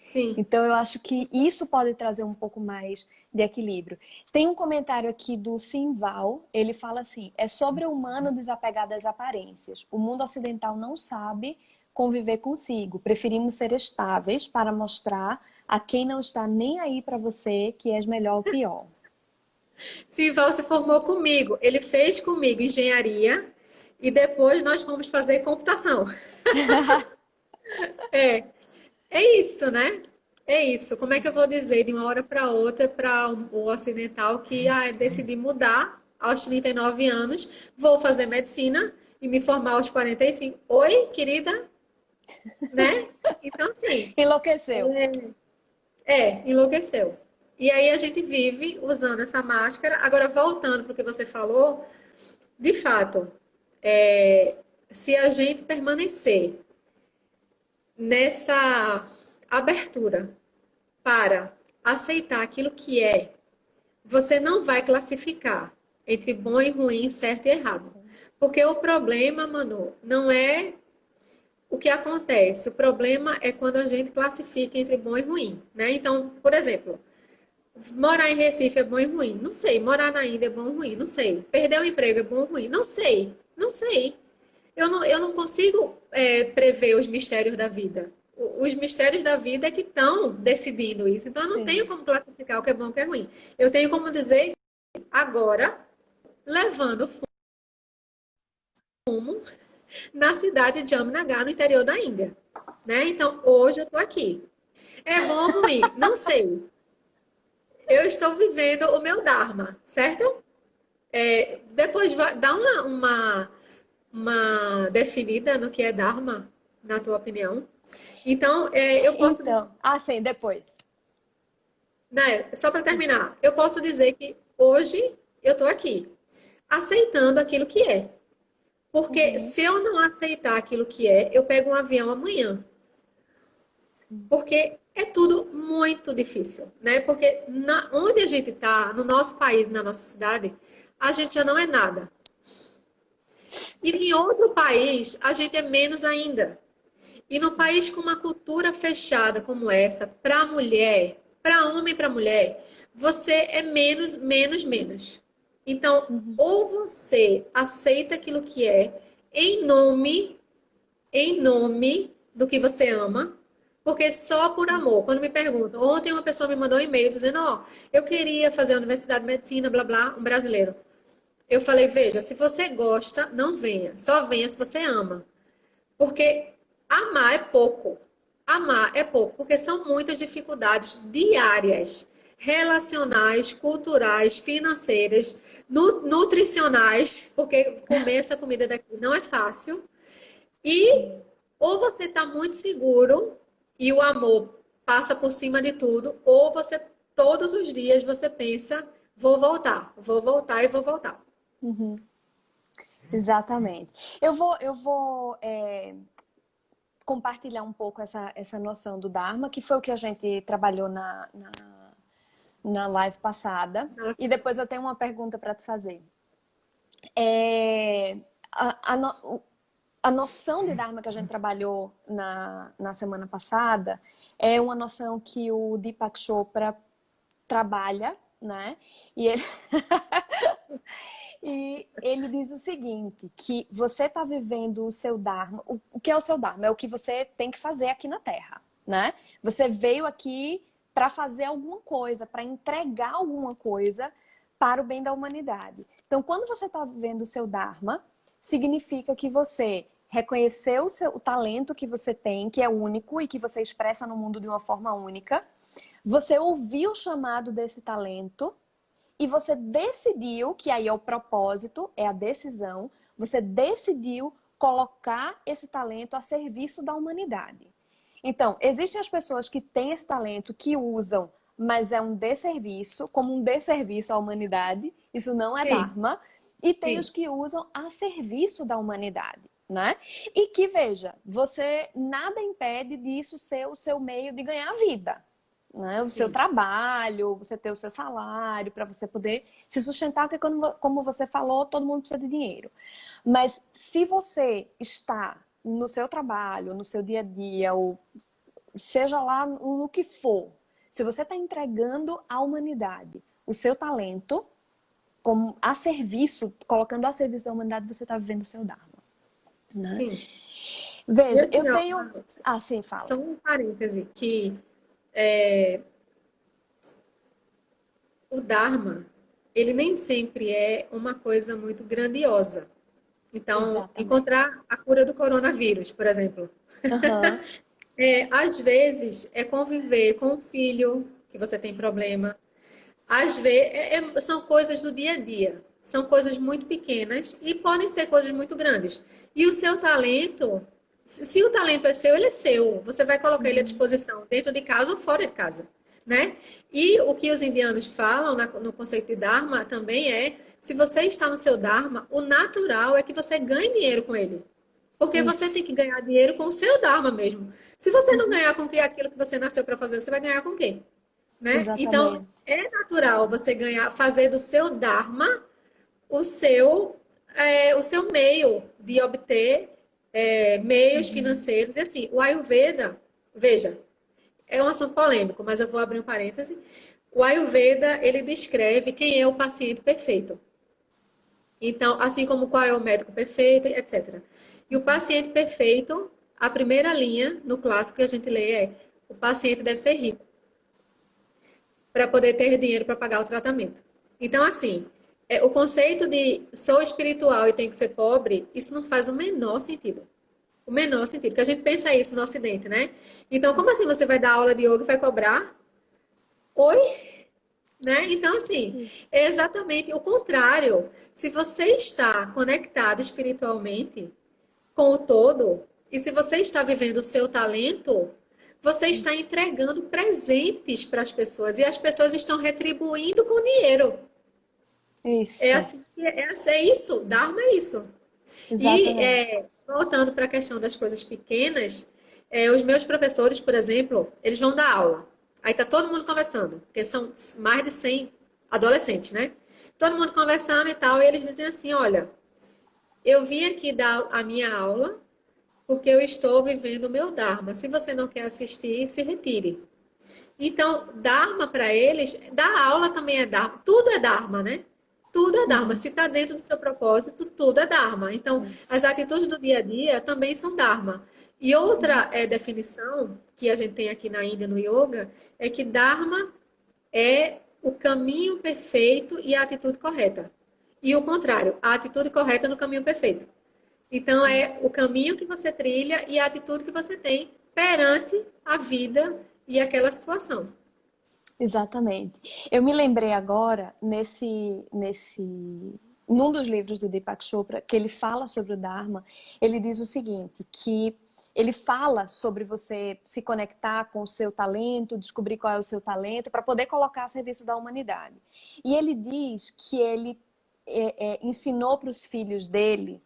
sim. Então, eu acho que isso pode trazer um pouco mais de equilíbrio. Tem um comentário aqui do Simval, ele fala assim: é sobre-humano desapegar das aparências. O mundo ocidental não sabe conviver consigo. Preferimos ser estáveis para mostrar a quem não está nem aí para você que és melhor ou pior. Sival se formou comigo. Ele fez comigo engenharia e depois nós fomos fazer computação. É, é isso, né? É isso. Como é que eu vou dizer de uma hora para outra para o ocidental que decidi mudar aos 39 anos, vou fazer medicina e me formar aos 45? Oi, querida, né? Então, sim, Enlouqueceu. enlouqueceu. E aí a gente vive usando essa máscara. Agora, voltando para o que você falou, de fato, se a gente permanecer nessa abertura para aceitar aquilo que é, você não vai classificar entre bom e ruim, certo e errado. Porque o problema, Manu, não é o que acontece. O problema é quando a gente classifica entre bom e ruim, né? Então, por exemplo, morar em Recife é bom e ruim? Não sei. Morar na Índia é bom ou ruim? Não sei. Perder o emprego é bom ou ruim? Não sei. Não sei. Eu não consigo prever os mistérios da vida. Os mistérios da vida é que estão decidindo isso. Então, eu não tenho Sim. como classificar o que é bom e o que é ruim. Eu tenho como dizer agora, levando fumo na cidade de Jamnagar, no interior da Índia. Né? Então, hoje eu estou aqui. É bom ou ruim? Não sei. Eu estou vivendo o meu Dharma, certo? Depois dá uma definida no que é Dharma, na tua opinião. Então, eu posso dizer, Então, sim, depois. né, só para terminar, eu posso dizer que hoje eu estou aqui, aceitando aquilo que é. Porque Uhum. se eu não aceitar aquilo que é, eu pego um avião amanhã. Porque é tudo muito difícil, né? Porque onde a gente está, no nosso país, na nossa cidade, a gente já não é nada. E em outro país, a gente é menos ainda. E num país com uma cultura fechada como essa, para mulher, para homem e para mulher, você é menos, menos, menos. Então, Uhum. ou você aceita aquilo que é em nome do que você ama, porque só por amor. Quando me perguntam, ontem uma pessoa me mandou um e-mail dizendo, eu queria fazer a Universidade de Medicina, blá blá, um brasileiro. Eu falei, veja, se você gosta, não venha. Só venha se você ama. Porque amar é pouco. Amar é pouco, porque são muitas dificuldades diárias, relacionais, culturais, financeiras, nutricionais, porque comer essa comida daqui não é fácil. E ou você está muito seguro e o amor passa por cima de tudo, ou você todos os dias você pensa, vou voltar e vou voltar. Uhum. Exatamente. Eu vou compartilhar um pouco essa noção do Dharma, que foi o que a gente trabalhou na live passada. E depois eu tenho uma pergunta para te fazer. A noção de Dharma que a gente trabalhou na semana passada é uma noção que o Deepak Chopra trabalha, né? E ele... E ele diz o seguinte, que você está vivendo o seu Dharma. O que é o seu Dharma? É o que você tem que fazer aqui na Terra, né? Você veio aqui para fazer alguma coisa, para entregar alguma coisa para o bem da humanidade. Então, quando você está vivendo o seu Dharma, significa que você reconheceu o talento que você tem, que é único e que você expressa no mundo de uma forma única. Você ouviu o chamado desse talento e você decidiu, que aí é o propósito, é a decisão, você decidiu colocar esse talento a serviço da humanidade. Então, existem as pessoas que têm esse talento, que usam, mas é um desserviço, como um desserviço à humanidade, isso não é Sim, Dharma, e tem sim, os que usam a serviço da humanidade, né? E que, veja, você nada impede disso ser o seu meio de ganhar vida, né? O seu sim, trabalho, você ter o seu salário para você poder se sustentar, porque como você falou, todo mundo precisa de dinheiro. Mas se você está no seu trabalho, no seu dia a dia, ou seja lá no que for, se você está entregando à humanidade o seu talento como a serviço, colocando a serviço da humanidade, você está vivendo o seu Dharma, né? sim. E Veja, eu assim, ó, tenho... Ah, sim, fala. só um parêntese, que é, o Dharma, ele nem sempre é uma coisa muito grandiosa. Então, Exatamente. encontrar a cura do coronavírus, por exemplo. Aham. Às vezes, é conviver com o filho que você tem problema. Às vezes, são coisas do dia a dia. São coisas muito pequenas e podem ser coisas muito grandes. E o seu talento, se o talento é seu, ele é seu. Você vai colocar ele à Uhum. disposição dentro de casa ou fora de casa, né? E o que os indianos falam no conceito de Dharma também é, se você está no seu Dharma, o natural é que você ganhe dinheiro com ele. Porque você Isso. tem que ganhar dinheiro com o seu Dharma mesmo. Se você não Uhum. ganhar com aquilo que você nasceu para fazer, você vai ganhar com quê? Né? Então, Exatamente. é natural você ganhar, fazer do seu Dharma o seu, o seu meio de obter meios Uhum. financeiros. E assim, o Ayurveda, veja, é um assunto polêmico, mas eu vou abrir um parêntese. O Ayurveda, ele descreve quem é o paciente perfeito. Então, assim como qual é o médico perfeito, etc. E o paciente perfeito, a primeira linha no clássico que a gente lê é: o paciente deve ser rico para poder ter dinheiro para pagar o tratamento. Então, assim, o conceito de sou espiritual e tenho que ser pobre, isso não faz o menor sentido. O menor sentido, porque a gente pensa isso no Ocidente, né? Então, como assim você vai dar aula de yoga e vai cobrar? Oi? Né? Então, assim, Isso. é exatamente o contrário. Se você está conectado espiritualmente com o todo, e se você está vivendo o seu talento, você está entregando presentes para as pessoas, e as pessoas estão retribuindo com dinheiro. É Isso. assim, é isso, Dharma é isso. E Exatamente. voltando para a questão das coisas pequenas, os meus professores, por exemplo, eles vão dar aula. Aí tá todo mundo conversando, porque são mais de 100 adolescentes, né? Todo mundo conversando e tal, e eles dizem assim: olha, eu vim aqui dar a minha aula porque eu estou vivendo o meu Dharma. Se você não quer assistir, se retire. Então, Dharma para eles, dar aula também é Dharma. Tudo é Dharma, né? Tudo é Dharma. Uhum. Se está dentro do seu propósito, tudo é Dharma. Então, as Isso. atitudes do dia a dia também são Dharma. E outra definição que a gente tem aqui na Índia, no Yoga, é que Dharma é o caminho perfeito e a atitude correta. E o contrário, a atitude correta no caminho perfeito. Então, é o caminho que você trilha e a atitude que você tem perante a vida e aquela situação. Exatamente. Eu me lembrei agora, num dos livros do Deepak Chopra, que ele fala sobre o Dharma, ele diz o seguinte, que ele fala sobre você se conectar com o seu talento, descobrir qual é o seu talento, para poder colocar a serviço da humanidade. E ele diz que ele ensinou para os filhos dele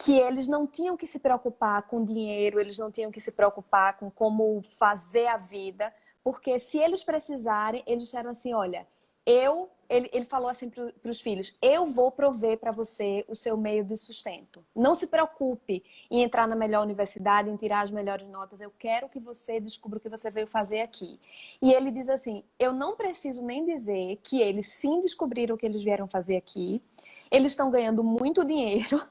que eles não tinham que se preocupar com dinheiro, eles não tinham que se preocupar com como fazer a vida, porque se eles precisarem, eles disseram assim, olha, ele falou assim para os filhos, eu vou prover para você o seu meio de sustento. Não se preocupe em entrar na melhor universidade, em tirar as melhores notas, eu quero que você descubra o que você veio fazer aqui. E ele diz assim, eu não preciso nem dizer que eles sim descobriram o que eles vieram fazer aqui, eles estão ganhando muito dinheiro,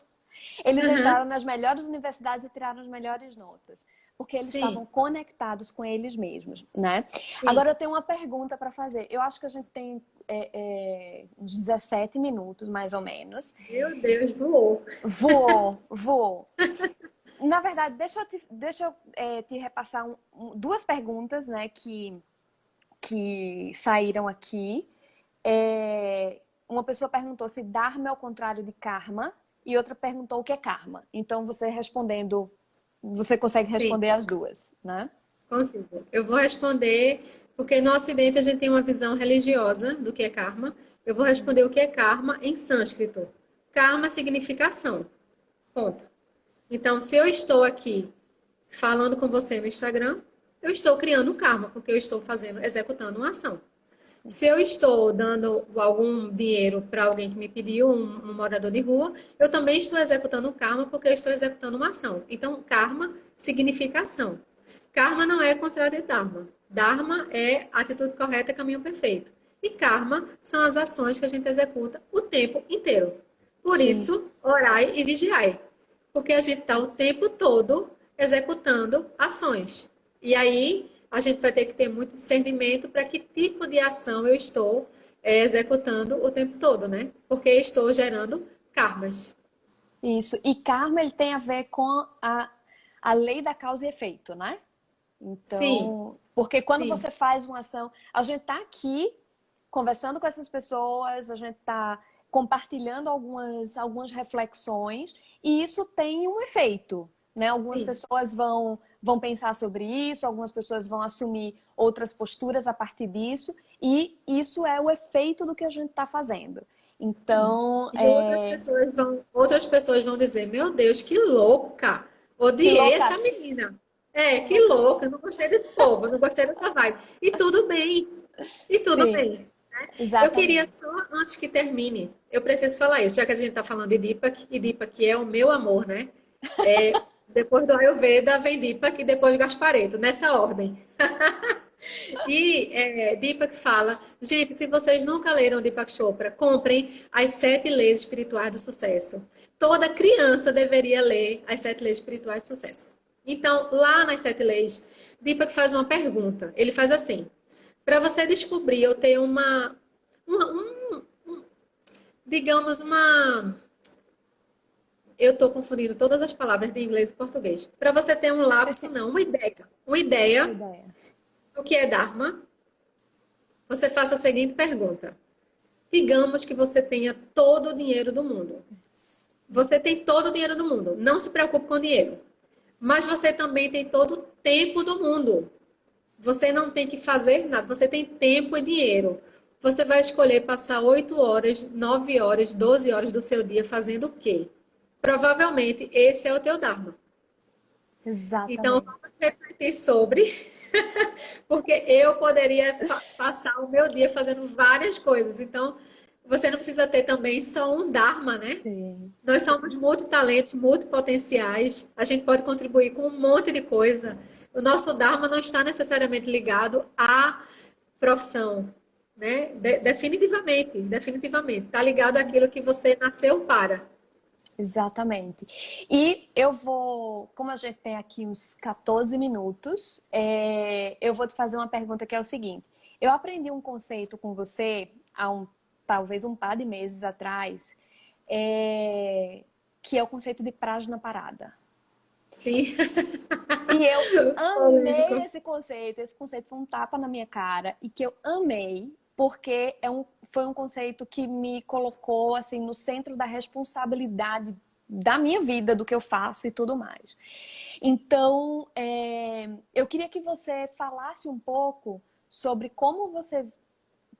eles Uhum. entraram nas melhores universidades e tiraram as melhores notas, porque eles estavam Sim, conectados com eles mesmos, né? sim. Agora eu tenho uma pergunta para fazer. Eu acho que a gente tem uns 17 minutos, mais ou menos. Meu Deus, voou. Voou. Na verdade, deixa eu te repassar duas perguntas, né, que saíram aqui. Uma pessoa perguntou se Dharma é o contrário de karma e outra perguntou o que é karma. Então, você consegue Sim, responder as duas, né? consigo. Eu vou responder, porque no Ocidente a gente tem uma visão religiosa do que é karma. Eu vou responder o que é karma em sânscrito. Karma significa ação. Ponto. Então, se eu estou aqui falando com você no Instagram, eu estou criando um karma, porque eu estou executando uma ação. Se eu estou dando algum dinheiro para alguém que me pediu, um morador de rua, eu também estou executando um karma porque eu estou executando uma ação. Então, karma significa ação. Karma não é contrário de Dharma. Dharma é atitude correta, caminho perfeito. E karma são as ações que a gente executa o tempo inteiro. Por Sim. isso, orai e vigiai. Porque a gente está o tempo todo executando ações. E aí, a gente vai ter que ter muito discernimento para que tipo de ação eu estou executando o tempo todo, né? Porque eu estou gerando karmas. Isso. E karma, ele tem a ver com a lei da causa e efeito, né? Sim, Então, porque quando sim, você faz uma ação, a gente tá aqui conversando com essas pessoas, a gente tá compartilhando algumas reflexões e isso tem um efeito, né? Algumas sim. pessoas vão pensar sobre isso, algumas pessoas vão assumir outras posturas a partir disso e isso é o efeito do que a gente está fazendo. Sim. Então, E outras pessoas vão dizer, meu Deus, que louca! que Odiei essa loucas, menina. É, que que louca, loucas. eu não gostei desse povo, eu não gostei dessa vibe. E tudo bem, e tudo Sim, bem. Eu queria exatamente. só, antes que termine, eu preciso falar isso, já que a gente está falando de Deepak, e Deepak é o meu amor, né? Depois do Ayurveda vem Deepak e depois Gaspareto, nessa ordem. E Deepak fala, gente, se vocês nunca leram Deepak Chopra, comprem As Sete Leis Espirituais do Sucesso. Toda criança deveria ler As Sete Leis Espirituais do Sucesso. Então, lá nas Sete Leis, Deepak faz uma pergunta. Ele faz assim, para você descobrir ou ter digamos, eu estou confundindo todas as palavras de inglês e português. Para você ter um lapso, não, uma Uma ideia ideia. do que é Dharma, você faça a seguinte pergunta. Digamos que você tenha todo o dinheiro do mundo. Você tem todo o dinheiro do mundo. Não se preocupe com o dinheiro. Mas você também tem todo o tempo do mundo. Você não tem que fazer nada. Você tem tempo e dinheiro. Você vai escolher passar 8 horas, 9 horas, 12 horas do seu dia fazendo o quê? Provavelmente esse é o teu Dharma. Então, Exatamente. vamos refletir sobre, porque eu poderia passar o meu dia fazendo várias coisas. Então, você não precisa ter também só um Dharma, né? Sim. Nós somos multitalentos, multipotenciais. A gente pode contribuir com um monte de coisa. O nosso Dharma não está necessariamente ligado à profissão, né? Definitivamente, definitivamente. Está ligado àquilo que você nasceu para. Exatamente. E eu vou, como a gente tem aqui uns 14 minutos, eu vou te fazer uma pergunta que é o seguinte. Eu aprendi um conceito com você talvez um par de meses atrás, é, que é o conceito de Prajnaparada. Sim. E eu amei Polêmico. esse conceito foi um tapa na minha cara, e que eu amei, porque foi um conceito que me colocou assim no centro da responsabilidade da minha vida, do que eu faço e tudo mais. Então, eu queria que você falasse um pouco sobre como você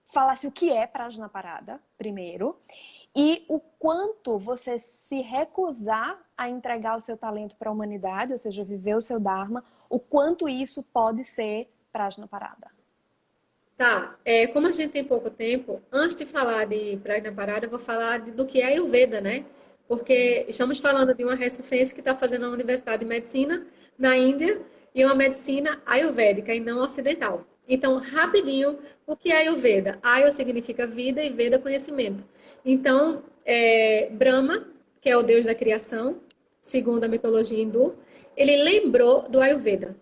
falasse o que é Prajnaparada, primeiro, e o quanto você se recusar a entregar o seu talento para a humanidade, ou seja, viver o seu Dharma, o quanto isso pode ser Prajnaparada. Tá, como a gente tem pouco tempo, antes de falar de Prajnaparada, eu vou falar do que é Ayurveda, né? Sim. Porque estamos falando de uma recifense que está fazendo a Universidade de Medicina na Índia e uma medicina ayurvédica e não ocidental. Então, rapidinho, o que é Ayurveda? Ayu significa vida e Veda conhecimento. Então, Brahma, que é o deus da criação, segundo a mitologia hindu, ele lembrou do Ayurveda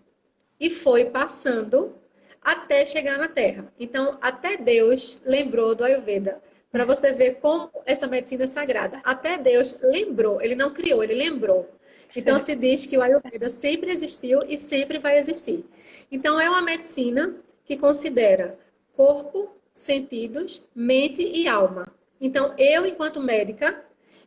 e foi passando até chegar na Terra. Então, até Deus lembrou do Ayurveda. Para você ver como essa medicina é sagrada. Até Deus lembrou, ele não criou, ele lembrou. Então, se diz que o Ayurveda sempre existiu e sempre vai existir. Então, é uma medicina que considera corpo, sentidos, mente e alma. Então, eu, enquanto médica,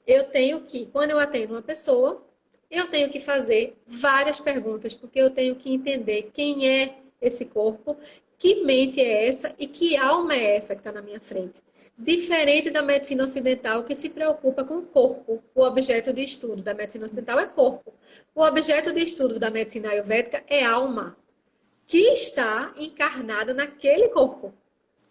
eu tenho que, quando eu atendo uma pessoa, eu tenho que fazer várias perguntas, porque eu tenho que entender quem é esse corpo, que mente é essa e que alma é essa que está na minha frente. Diferente da medicina ocidental, que se preocupa com o corpo. O objeto de estudo da medicina ocidental é corpo. O objeto de estudo da medicina ayurvédica é alma, que está encarnada naquele corpo.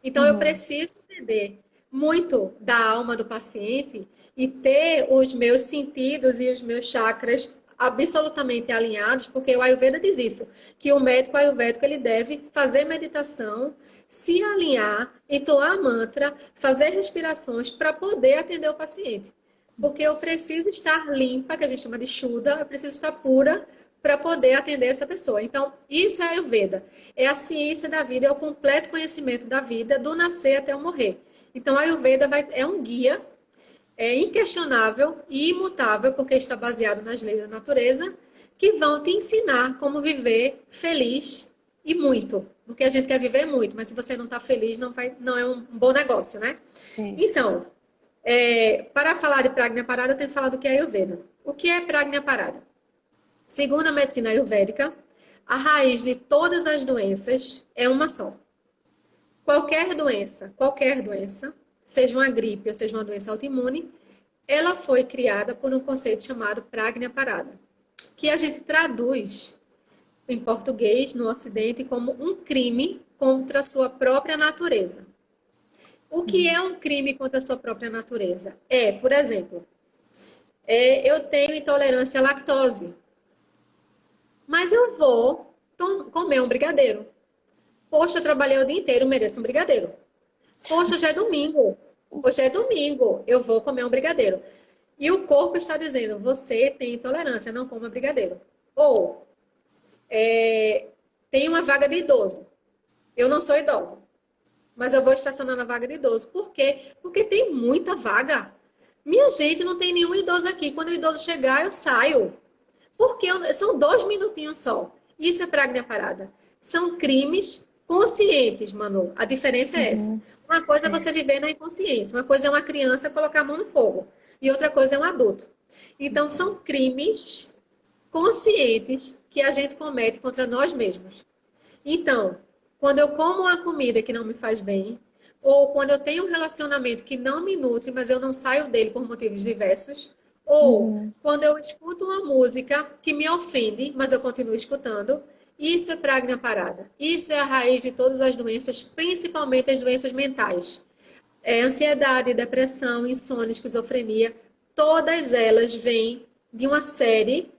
Então, eu Uhum. preciso entender muito da alma do paciente e ter os meus sentidos e os meus chakras absolutamente alinhados, porque o Ayurveda diz isso, que o médico ayurvédico ele deve fazer meditação, se alinhar, entoar mantra, fazer respirações para poder atender o paciente. Porque eu preciso estar limpa, que a gente chama de Shuddha, eu preciso estar pura para poder atender essa pessoa. Então, isso é Ayurveda. É a ciência da vida, é o completo conhecimento da vida, do nascer até o morrer. Então, a Ayurveda é um guia, inquestionável e imutável, porque está baseado nas leis da natureza, que vão te ensinar como viver feliz e muito. Porque a gente quer viver muito, mas se você não está feliz, não é um bom negócio, né? Isso. Então, para falar de Prajna Parada, eu tenho que falar do que é Ayurveda. O que é Prajna Parada? Segundo a medicina ayurvédica, a raiz de todas as doenças é uma só. Qualquer doença, seja uma gripe ou seja uma doença autoimune, ela foi criada por um conceito chamado Prajna Parada, que a gente traduz em português no Ocidente como um crime contra a sua própria natureza. O que é um crime contra a sua própria natureza? Por exemplo, eu tenho intolerância à lactose, mas eu vou comer um brigadeiro. Poxa, eu trabalhei o dia inteiro, mereço um brigadeiro. Poxa, já é domingo. Hoje é domingo, eu vou comer um brigadeiro. E o corpo está dizendo, você tem intolerância, não coma brigadeiro. Ou, tem uma vaga de idoso. Eu não sou idosa, mas eu vou estacionar na vaga de idoso. Por quê? Porque tem muita vaga. Minha gente, não tem nenhum idoso aqui. Quando o idoso chegar, eu saio. Porque são 2 minutinhos só. Isso é Prajna Parada. São crimes conscientes, Manu. A diferença é essa. Uhum. Uma coisa é Sim. você viver na inconsciência. Uma coisa é uma criança colocar a mão no fogo. E outra coisa é um adulto. Então, são crimes conscientes que a gente comete contra nós mesmos. Então, quando eu como uma comida que não me faz bem, ou quando eu tenho um relacionamento que não me nutre, mas eu não saio dele por motivos diversos, ou Uhum. quando eu escuto uma música que me ofende, mas eu continuo escutando, isso é Prajna Parada. Isso é a raiz de todas as doenças, principalmente as doenças mentais. Ansiedade, depressão, insônia, esquizofrenia, todas elas vêm de uma série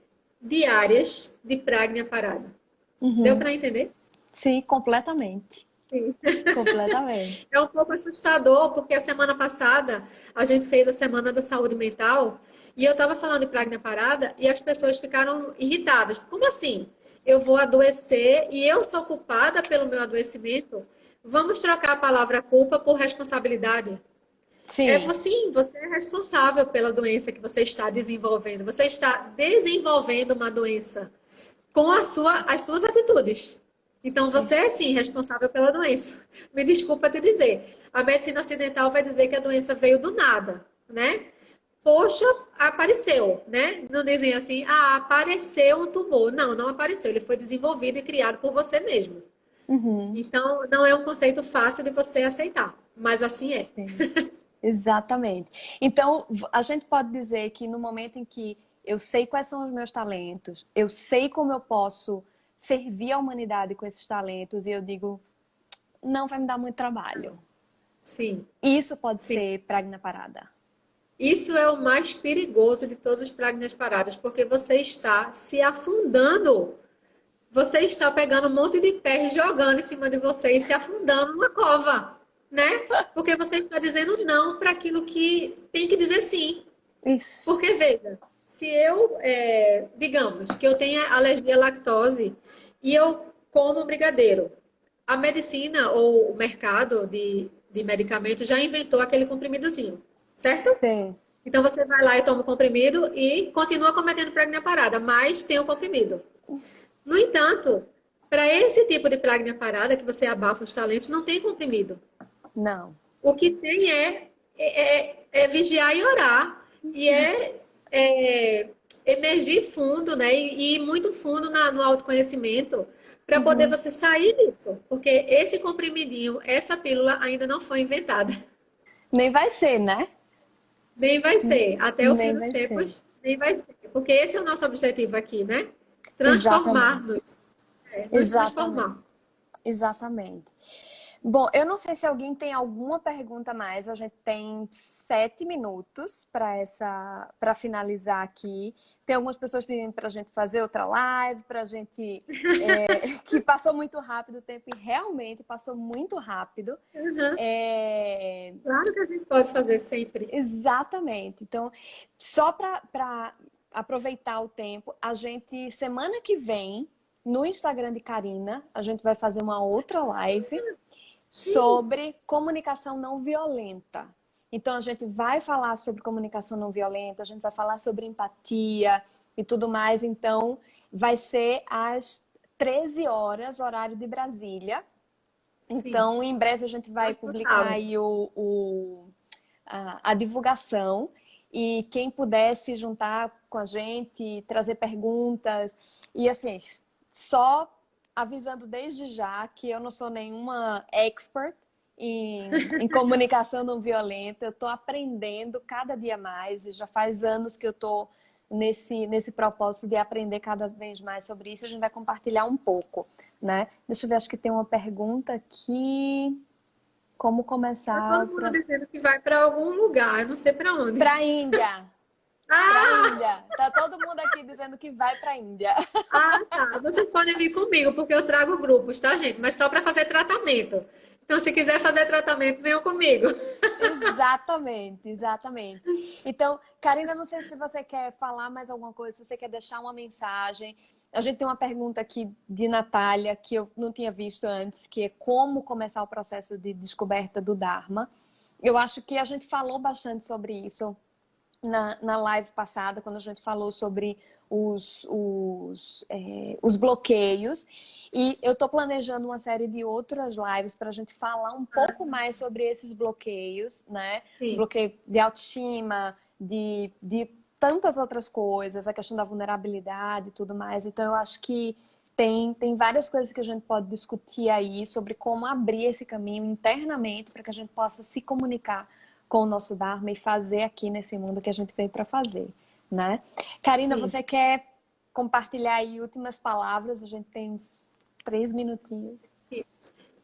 de áreas de Prajna Parada. Deu Uhum. para entender? Sim, completamente. Sim. Completamente. É um pouco assustador, porque a semana passada a gente fez a Semana da Saúde Mental e eu estava falando de Prajna Parada e as pessoas ficaram irritadas. Como assim? Eu vou adoecer e eu sou culpada pelo meu adoecimento? Vamos trocar a palavra culpa por responsabilidade. Sim, sim, você é responsável pela doença que você está desenvolvendo. Você está desenvolvendo uma doença com as suas atitudes. Então, você é isso. sim responsável pela doença. Me desculpa te dizer. A medicina ocidental vai dizer que a doença veio do nada, né? Poxa, apareceu, né? Não dizem assim, apareceu um tumor. Não, não apareceu. Ele foi desenvolvido e criado por você mesmo. Uhum, Então, não é um conceito fácil de você aceitar, mas assim é. sim. Exatamente. Então, a gente pode dizer que no momento em que eu sei quais são os meus talentos, eu sei como eu posso servir a humanidade com esses talentos, e eu digo, não vai me dar muito trabalho. Sim, Isso pode sim. ser pragna parada. Isso é o mais perigoso de todos os pragnas paradas, porque você está se afundando. Você está pegando um monte de terra e jogando em cima de você e se afundando numa cova, né? Porque você está dizendo não para aquilo que tem que dizer sim. Isso. Porque, veja, se eu, digamos, que eu tenha alergia à lactose e eu como um brigadeiro, a medicina ou o mercado de medicamentos já inventou aquele comprimidozinho, certo? Sim. Então você vai lá e toma o comprimido e continua cometendo pregna parada, mas tem o comprimido. No entanto, para esse tipo de pregna parada, que você abafa os talentos, não tem comprimido. Não. O que tem é vigiar e orar. E emergir fundo, né? E ir muito fundo no autoconhecimento para poder Uhum. você sair disso. Porque esse comprimidinho, essa pílula ainda não foi inventada. Nem vai ser, né? Nem vai ser. Até o fim Nem dos vai ser. tempos, nem vai ser. Porque esse é o nosso objetivo aqui, né? Exatamente. Transformar-nos, nos Exatamente. transformar. Exatamente. Bom, eu não sei se alguém tem alguma pergunta a mais. A gente tem 7 minutos para finalizar aqui. Tem algumas pessoas pedindo para a gente fazer outra live, para a gente que passou muito rápido o tempo e realmente passou muito rápido. Uhum. É, Claro que a gente pode fazer sempre. exatamente. Então, só para aproveitar o tempo, a gente semana que vem no Instagram de Karina, a gente vai fazer uma outra live Sim, sobre comunicação não violenta. Então, a gente vai falar sobre comunicação não violenta, a gente vai falar sobre empatia e tudo mais. Então, vai ser às 13 horas, horário de Brasília. sim. Então, em breve a gente vai publicar Total. aí a divulgação. E quem puder se juntar com a gente, trazer perguntas. E assim, só avisando desde já que eu não sou nenhuma expert em comunicação não violenta. Eu estou aprendendo cada dia mais e já faz anos que eu estou nesse propósito de aprender cada vez mais sobre isso. A gente vai compartilhar um pouco, né? Deixa eu ver, acho que tem uma pergunta aqui. Como Tá começar todo mundo dizendo que vai para algum lugar, eu não sei para onde. para a Índia? Para a Ah, Índia. Tá todo mundo aqui dizendo que vai para a Índia. tá. Vocês podem vir comigo, porque eu trago grupos, tá, gente? Mas só para fazer tratamento. Então, se quiser fazer tratamento, venham comigo. Exatamente, exatamente. Então, Karina, não sei se você quer falar mais alguma coisa, se você quer deixar uma mensagem. A gente tem uma pergunta aqui de Natália, que eu não tinha visto antes, que é como começar o processo de descoberta do Dharma. Eu acho que a gente falou bastante sobre isso na live passada, quando a gente falou sobre os bloqueios. E eu estou planejando uma série de outras lives para a gente falar um pouco mais sobre esses bloqueios, né? Sim, Bloqueio de autoestima, de tantas outras coisas, a questão da vulnerabilidade e tudo mais. Então, eu acho que tem várias coisas que a gente pode discutir aí sobre como abrir esse caminho internamente para que a gente possa se comunicar com o nosso Dharma e fazer aqui nesse mundo que a gente veio para fazer, né? Karina, sim. você quer compartilhar aí últimas palavras? A gente tem uns 3 minutinhos.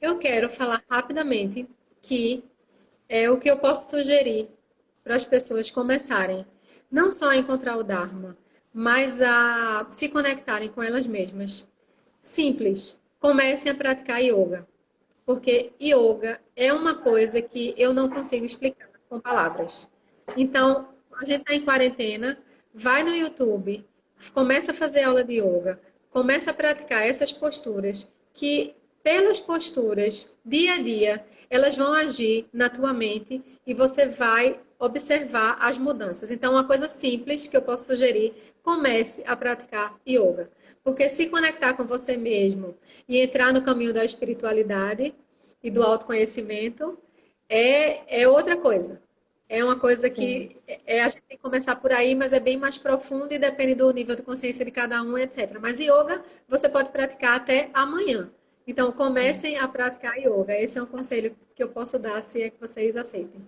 Eu quero falar rapidamente que é o que eu posso sugerir para as pessoas começarem, não só a encontrar o Dharma, mas a se conectarem com elas mesmas. Simples. Comecem a praticar yoga. Porque yoga é uma coisa que eu não consigo explicar com palavras. Então, a gente está em quarentena, vai no YouTube, começa a fazer aula de yoga, começa a praticar essas posturas que pelas posturas, dia a dia, elas vão agir na tua mente e você vai observar as mudanças. Então, uma coisa simples que eu posso sugerir, comece a praticar yoga. Porque se conectar com você mesmo e entrar no caminho da espiritualidade e do autoconhecimento é outra coisa. É uma coisa Sim. que a gente tem que começar por aí, mas é bem mais profundo e depende do nível de consciência de cada um, etc. Mas yoga você pode praticar até amanhã. Então comecem a praticar yoga. Esse é um conselho que eu posso dar, se é que vocês aceitem.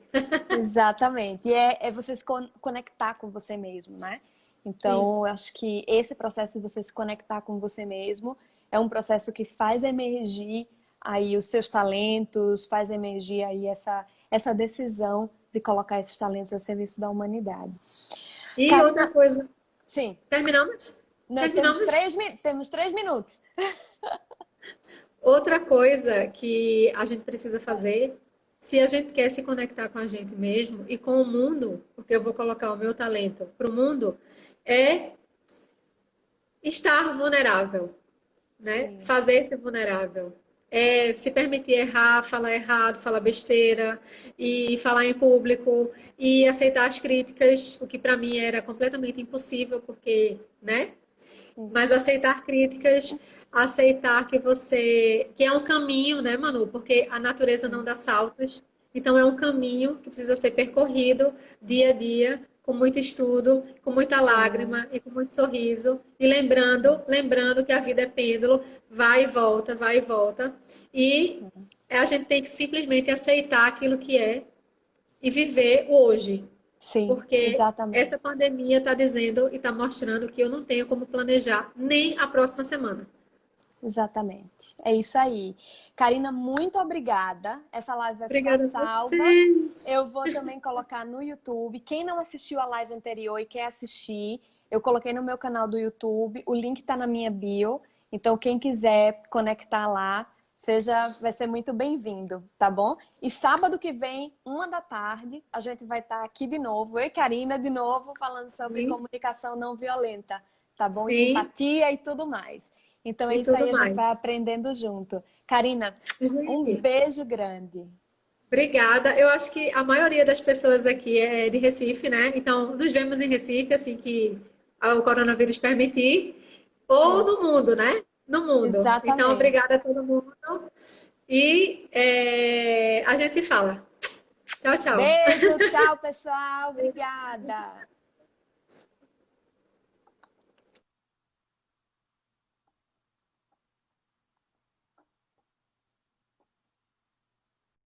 Exatamente. E é você se conectar com você mesmo, né? Sim, Então, eu acho que esse processo de você se conectar com você mesmo é um processo que faz emergir aí os seus talentos, faz emergir aí essa decisão de colocar esses talentos a serviço da humanidade. e outra Karina, coisa. sim, Terminamos? né, Terminamos? temos 3 minutos. Outra coisa que a gente precisa fazer, se a gente quer se conectar com a gente mesmo e com o mundo, porque eu vou colocar o meu talento para o mundo, é estar vulnerável, né? Sim, Fazer-se vulnerável. É, se permitir errar, falar errado, falar besteira, e falar em público, e aceitar as críticas, o que para mim era completamente impossível, porque, né? Mas isso. aceitar críticas, aceitar que é um caminho, né, Manu? Porque a natureza não dá saltos, então é um caminho que precisa ser percorrido dia a dia, com muito estudo, com muita Sim, lágrima e com muito sorriso, e lembrando que a vida é pêndulo, vai e volta, vai e volta, e a gente tem que simplesmente aceitar aquilo que é e viver o hoje, sim, porque exatamente. essa pandemia está dizendo e está mostrando que eu não tenho como planejar nem a próxima semana. Exatamente. É isso aí. Karina, muito obrigada. Essa live vai ficar Obrigada a salva. vocês. Eu vou também colocar no YouTube. Quem não assistiu a live anterior e quer assistir, eu coloquei no meu canal do YouTube. O link está na minha bio. Então, quem quiser conectar lá, vai ser muito bem-vindo, tá bom? E sábado que vem, 1 da tarde, a gente vai estar aqui de novo. Eu e Karina de novo falando sobre Sim, comunicação não violenta, tá bom? E sim, empatia e tudo mais. Então é e isso tudo aí, a gente vai mais. aprendendo junto. Karina, um Gente, beijo grande. obrigada. Eu acho que a maioria das pessoas aqui é de Recife, né? Então, nos vemos em Recife, assim que o coronavírus permitir, ou Sim, no mundo, né? No mundo. Então, exatamente. obrigada a todo mundo. E a gente se fala. Tchau, tchau. Beijo, tchau, pessoal. Obrigada.